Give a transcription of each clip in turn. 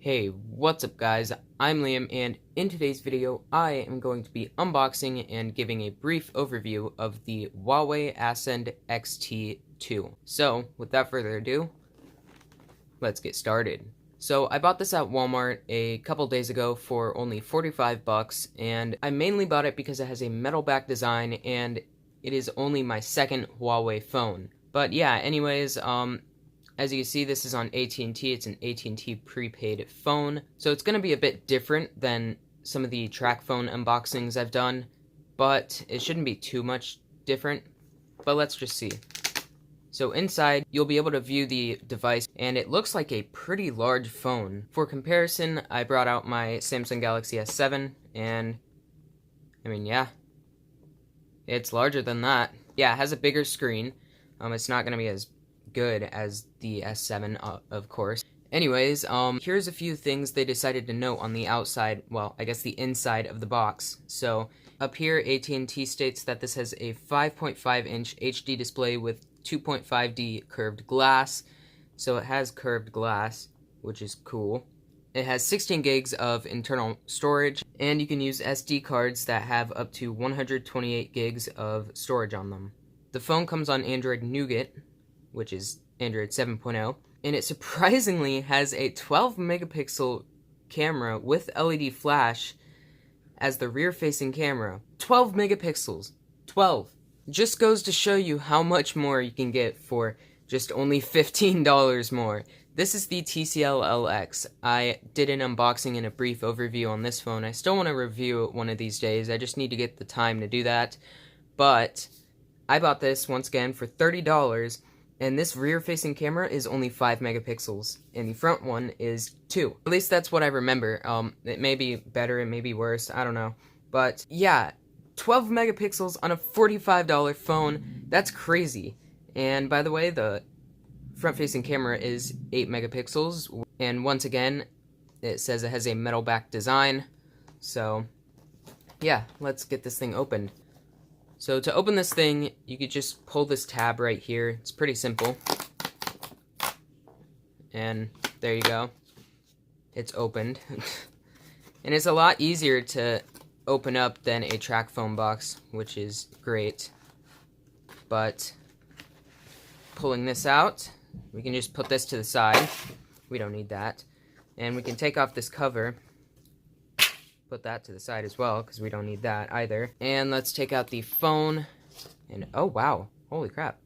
Hey, what's up guys? I'm Liam, and in today's video I am going to be unboxing and giving a brief overview of the Huawei Ascend XT2. So, without further ado, let's get started. So, I bought this at Walmart a couple days ago for only 45 bucks, and I mainly bought it because it has a metal back design and it is only my second Huawei phone. But yeah, anyways, as you can see, this is on At&t. It's an At&t prepaid phone, so it's going to be a bit different than some of the track phone unboxings I've done, but it shouldn't be too much different, but let's just see. So inside, you'll be able to view the device, and it looks like a pretty large phone. For comparison, I brought out my Samsung Galaxy S7, and I mean, yeah, it's larger than that. Yeah, it has a bigger screen. It's not going to be as good as the S7, of course. Anyways, here's a few things they decided to note on the outside, well, I guess the inside of the box. So, up here, AT&T states that this has a 5.5-inch HD display with 2.5D curved glass. So it has curved glass, which is cool. It has 16 gigs of internal storage, and you can use SD cards that have up to 128 gigs of storage on them. The phone comes on Android Nougat, which is Android 7.0, and it surprisingly has a 12 megapixel camera with LED flash as the rear-facing camera. 12 megapixels. 12. Just goes to show you how much more you can get for just only $15 more. This is the TCL LX. I did an unboxing and a brief overview on this phone. I still want to review it one of these days. I just need to get the time to do that. But I bought this once again for $30. And this rear-facing camera is only 5 megapixels, and the front one is 2. At least that's what I remember. It may be better, it may be worse, I don't know. But yeah, 12 megapixels on a $45 phone, that's crazy. And by the way, the front-facing camera is 8 megapixels, and once again, it says it has a metal back design. So yeah, let's get this thing opened. So to open this thing, you could just pull this tab right here. It's pretty simple. And there you go. It's opened. And it's a lot easier to open up than a track phone box, which is great. But pulling this out, we can just put this to the side. We don't need that. And we can take off this cover. Put that to the side as well, because we don't need that either. And let's take out the phone, and oh wow, holy crap.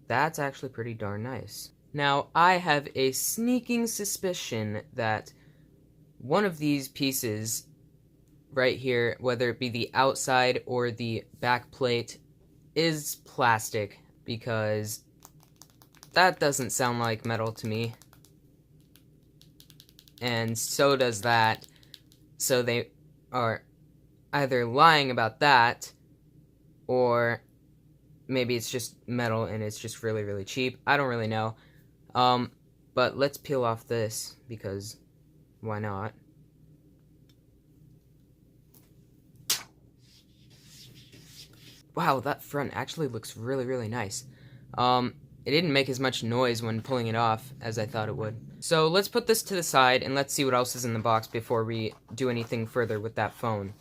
That's actually pretty darn nice. Now, I have a sneaking suspicion that one of these pieces right here, whether it be the outside or the back plate, is plastic, because that doesn't sound like metal to me. And so does that. So they are either lying about that, or maybe it's just metal and it's just really, really cheap. I don't really know. But let's peel off this, because why not? Wow, that front actually looks really, really nice. It didn't make as much noise when pulling it off as I thought it would. So let's put this to the side and let's see what else is in the box before we do anything further with that phone.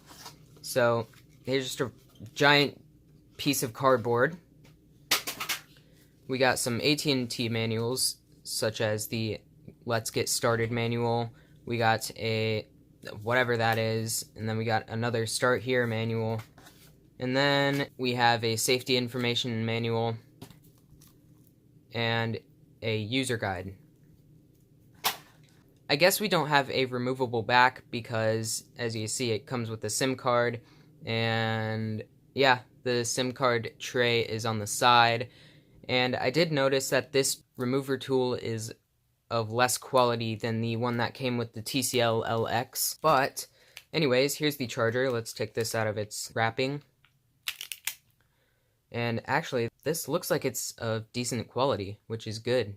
So here's just a giant piece of cardboard. We got some AT&T manuals, such as the Let's Get Started manual. We got a whatever that is, and then we got another Start Here manual. And then we have a safety information manual and a user guide. I guess we don't have a removable back because, as you see, it comes with a SIM card, and yeah, the SIM card tray is on the side. And I did notice that this remover tool is of less quality than the one that came with the TCL LX. But anyways, here's the charger. Let's take this out of its wrapping. And actually, this looks like it's of decent quality, which is good.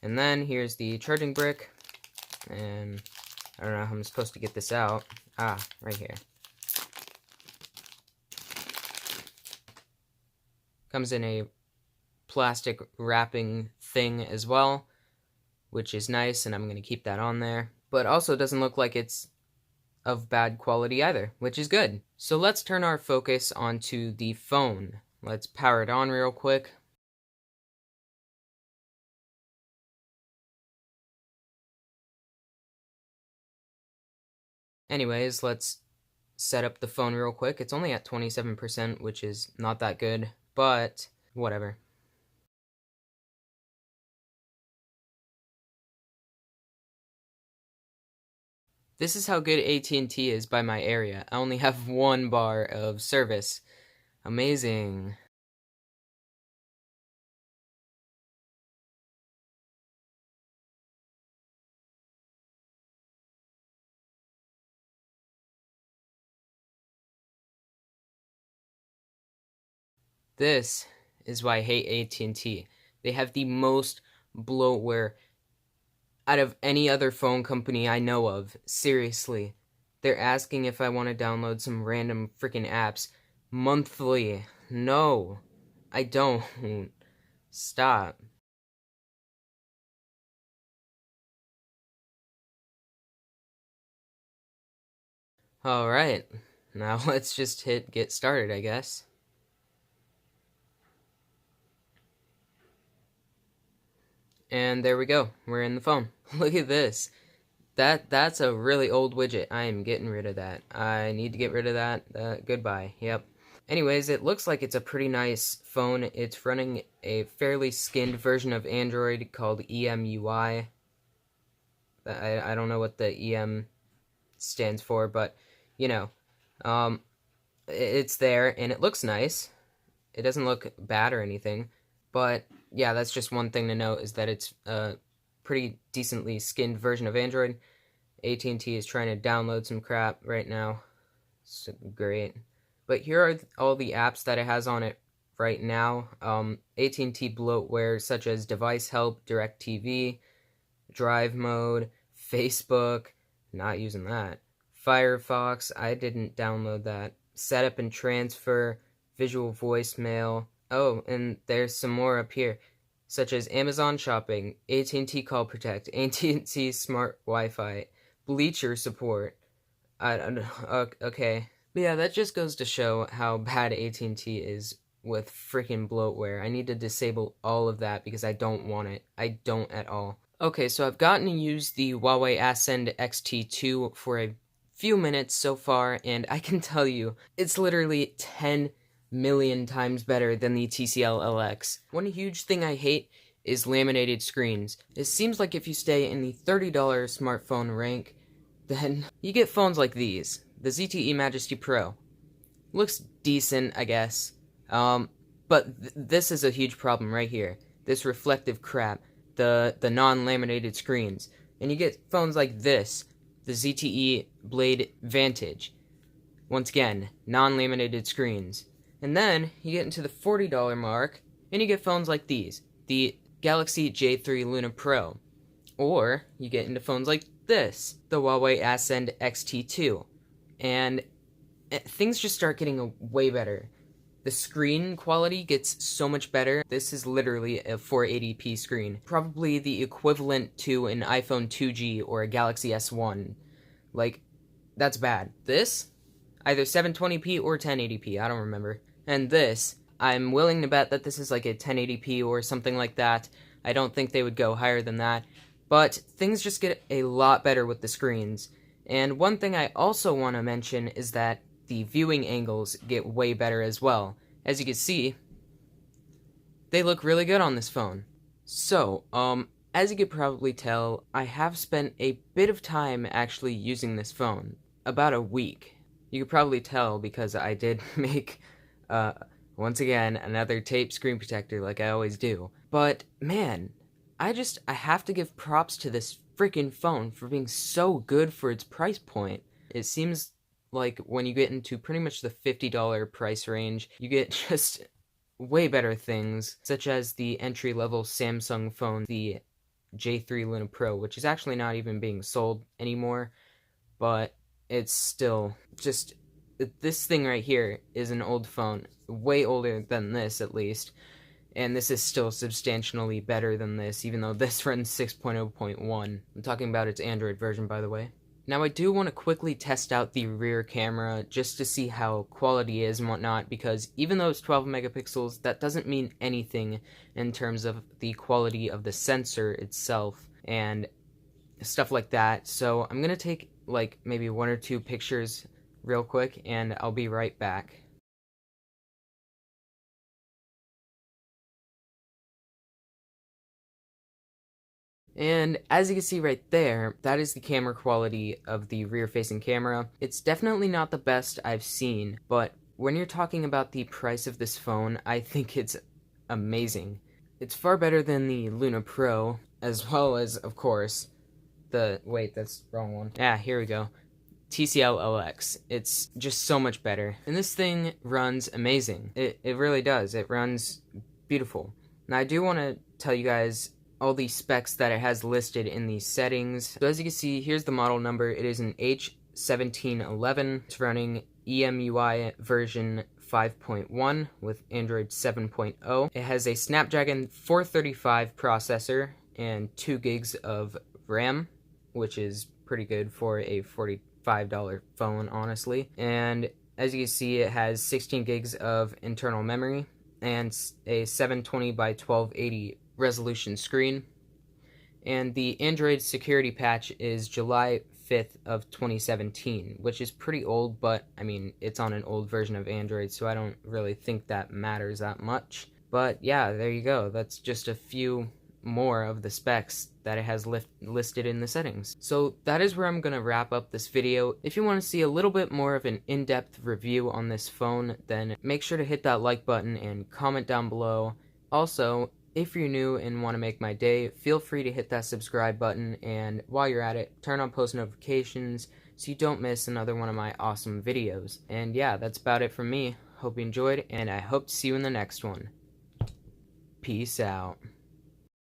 And then here's the charging brick. And I don't know how I'm supposed to get this out. Ah, right here. Comes in a plastic wrapping thing as well. which is nice, and I'm going to keep that on there. But also doesn't look like it's of bad quality either, which is good. So let's turn our focus onto the phone. Let's power it on real quick. Anyways, let's set up the phone real quick. It's only at 27%, which is not that good, but whatever. This is how good AT&T is by my area. I only have 1 bar of service. Amazing. This is why I hate AT&T. They have the most bloatware out of any other phone company I know of. Seriously. They're asking if I want to download some random freaking apps monthly. No, I don't. Stop. Alright, now let's just hit get started, I guess. And there we go, we're in the phone. Look at this. That's a really old widget. I am getting rid of that. I need to get rid of that. Goodbye. Yep. Anyways, it looks like it's a pretty nice phone. It's running a fairly skinned version of Android called EMUI. I don't know what the EM stands for, but, you know, um, it's there, and it looks nice. It doesn't look bad or anything, but, yeah, that's just one thing to note, is that it's a pretty decently skinned version of Android. AT&T is trying to download some crap right now. It's great. But here are all the apps that it has on it right now. AT&T bloatware such as Device Help, DirecTV, Drive Mode, Facebook, not using that. Firefox, I didn't download that. Setup and Transfer, Visual Voicemail. Oh, and there's some more up here, such as Amazon Shopping, AT&T Call Protect, AT&T Smart Wi-Fi, Bleacher Support. I don't know. Okay. But yeah, that just goes to show how bad AT&T is with freaking bloatware. I need to disable all of that because I don't want it. I don't at all. Okay, so I've gotten to use the Huawei Ascend XT2 for a few minutes so far, and I can tell you, it's literally 10 million times better than the TCL LX. One huge thing I hate is laminated screens. It seems like if you stay in the $30 smartphone rank, then you get phones like these. The ZTE Majesty Pro. Looks decent, I guess. But this is a huge problem right here. This reflective crap. The non-laminated screens. And you get phones like this. The ZTE Blade Vantage. Once again, non-laminated screens. And then you get into the $40 mark, and you get phones like these. The Galaxy J3 Luna Pro. Or you get into phones like this, the Huawei Ascend XT2. And things just start getting way better. The screen quality gets so much better. This is literally a 480p screen. Probably the equivalent to an iPhone 2G or a Galaxy S1. Like, that's bad. This, either 720p or 1080p, I don't remember. And this, I'm willing to bet that this is like a 1080p or something like that. I don't think they would go higher than that. But things just get a lot better with the screens. And one thing I also want to mention is that the viewing angles get way better as well. As you can see, they look really good on this phone. So, as you could probably tell, I have spent a bit of time actually using this phone. About a week. You could probably tell because I did make, once again, another tape screen protector like I always do. But, man, I have to give props to this freaking phone for being so good for its price point. It seems like when you get into pretty much the $50 price range, you get just way better things, such as the entry-level Samsung phone, the J3 Luna Pro, which is actually not even being sold anymore, but it's still just, this thing right here is an old phone, way older than this at least, And this is still substantially better than this, even though this runs 6.0.1. I'm talking about its Android version, by the way. Now I do want to quickly test out the rear camera just to see how quality is and whatnot, because even though it's 12 megapixels, that doesn't mean anything in terms of the quality of the sensor itself and stuff like that. So I'm going to take like maybe 1 or 2 pictures real quick and I'll be right back. And as you can see right there, that is the camera quality of the rear-facing camera. It's definitely not the best I've seen, but when you're talking about the price of this phone, I think it's amazing. It's far better than the Luna Pro, as well as, of course, wait, that's the wrong one. Yeah, here we go. TCL LX. It's just so much better. And this thing runs amazing. It really does. It runs beautiful. Now I do want to tell you guys all the specs that it has listed in the settings. So as you can see, here's the model number. It is an H1711. It's running EMUI version 5.1 with Android 7.0. It has a Snapdragon 435 processor and 2 gigs of RAM, which is pretty good for a $45 phone, honestly. And as you can see, it has 16 gigs of internal memory and a 720 by 1280 resolution screen. And the Android security patch is July 5th of 2017, which is pretty old, but I mean, it's on an old version of Android, so I don't really think that matters that much. But yeah, there you go. That's just a few more of the specs that it has listed in the settings. So that is where I'm going to wrap up this video. If you want to see a little bit more of an in-depth review on this phone, then make sure to hit that like button and comment down below. Also, if you're new and want to make my day, feel free to hit that subscribe button, and while you're at it, turn on post notifications so you don't miss another one of my awesome videos. And yeah, that's about it from me. Hope you enjoyed, and I hope to see you in the next one. Peace out.